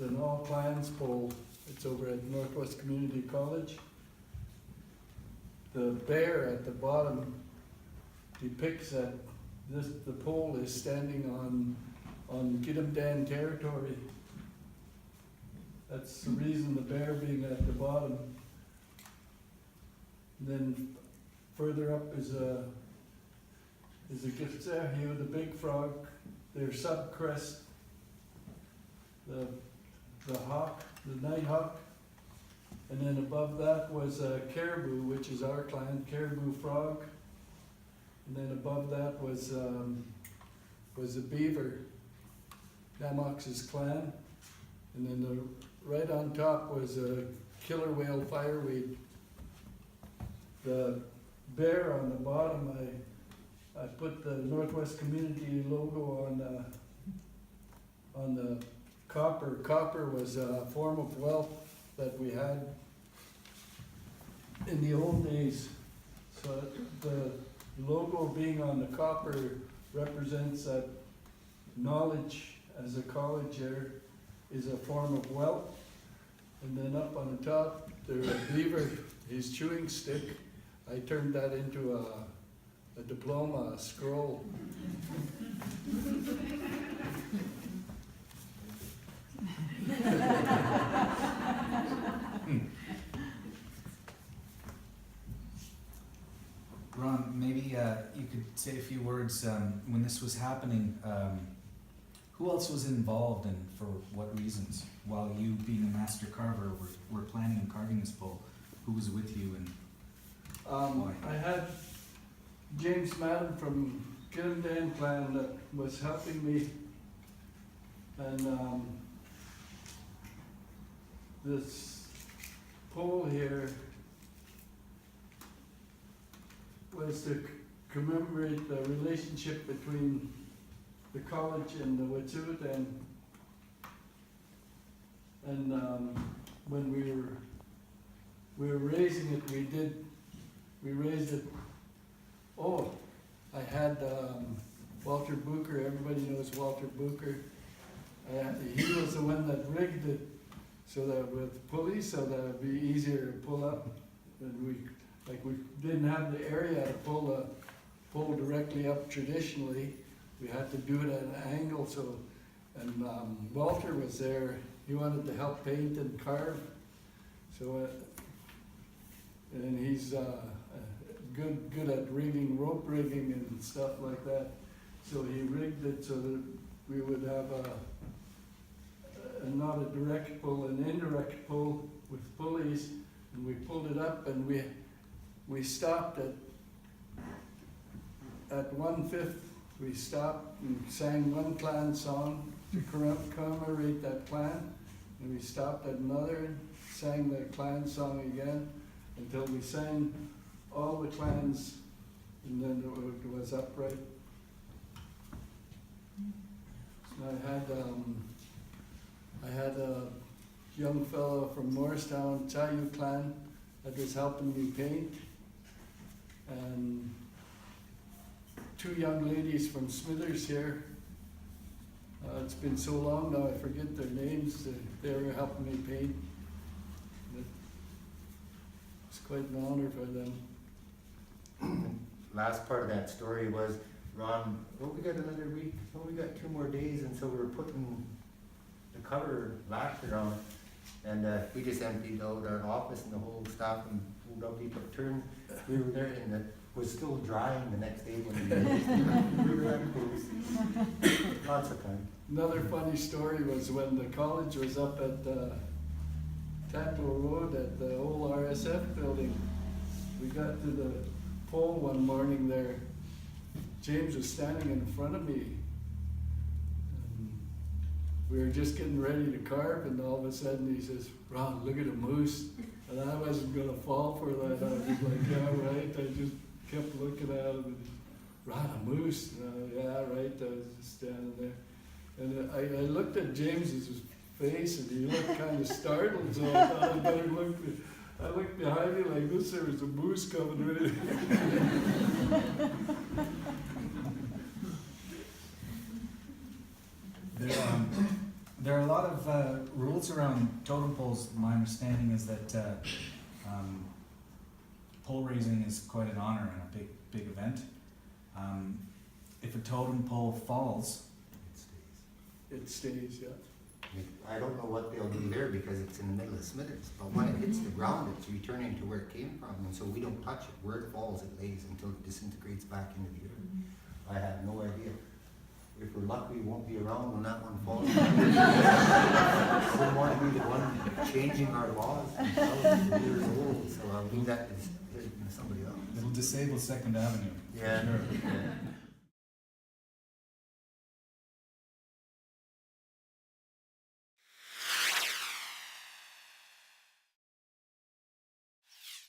It's an all clans pole. It's over at Northwest Community College. The bear at the bottom depicts that the pole is standing on Gidimdan territory. That's the reason the bear being at the bottom. Then further up is a Githzehio, the big frog, their subcrest, the hawk, the night hawk, and then above that was a caribou, which is our clan, caribou frog, and then above that was a beaver, Damox's clan, and then right on top was a killer whale fireweed. The bear on the bottom, I put the Northwest Community logo on the copper. Copper was a form of wealth that we had in the old days. So the logo being on the copper represents that knowledge as a college here is a form of wealth. And then up on the top, there's a beaver, his chewing stick. I turned that into a diploma, a scroll. Ron, maybe you could say a few words when this was happening. Who else was involved and for what reasons? While you, being a master carver, were planning and carving this pole, who was with you and why? I had James Madden from Gidimdan clan that was helping me, and this pole here was to commemorate the relationship between the college and the Wet'suwet'en. And when we were raising it, we raised it. Oh, I had Walter Bucher. Everybody knows Walter Bucher. He was the one that rigged it so that with pulleys, so that it'd be easier to pull up. And we didn't have the area to pull the pole directly up traditionally. We had to do it at an angle. So, and Walter was there. He wanted to help paint and carve. So, and he's good at rigging, rope rigging and stuff like that. So he rigged it so that we would have not a direct pull, an indirect pull with pulleys, and we pulled it up, and we stopped at 1/5. We stopped and sang one clan song to commemorate that clan, and we stopped at another and sang the clan song again until we sang all the clans, and then it was upright. So I had a young fellow from Morristown, Chayu clan, that was helping me paint, and two young ladies from Smithers here. It's been so long now, I forget their names. They were helping me paint. It's quite an honor for them. Last part of that story was, Ron, well, we got another week, well, we got 2 more days, and so we were putting the cover lacquer on, and we just emptied out our office and the whole staff and nobody took turn. We were there, and it was still drying the next day when we were that close. Lots of time. Another funny story was when the college was up at Tatlow Road at the old RSF building. We got to the pole one morning there. James was standing in front of me. And we were just getting ready to carve, and all of a sudden he says, "Ron, look at a moose." And I wasn't going to fall for that. I was like, "Yeah, right." I just kept looking at him. And, "Ron, a moose?" "Yeah, right." I was just standing there. And I looked at James's face, and he looked kind of startled, so I thought I'd better look. I looked behind me like this, there was a moose coming with it. There there are a lot of rules around totem poles. My understanding is that pole raising is quite an honor and a big event. If a totem pole falls, It stays, yeah. I don't know what they'll do there because it's in the middle of Smithers, but when it hits the ground, it's returning to where it came from, and so we don't touch it. Where it falls, it lays until it disintegrates back into the earth. I have no idea. If we're lucky, we won't be around when that one falls. I wouldn't want to be the one changing our laws from thousands of years old, so I'll leave that to somebody else. it'll disable Second Avenue. for Yeah. sure. Yeah.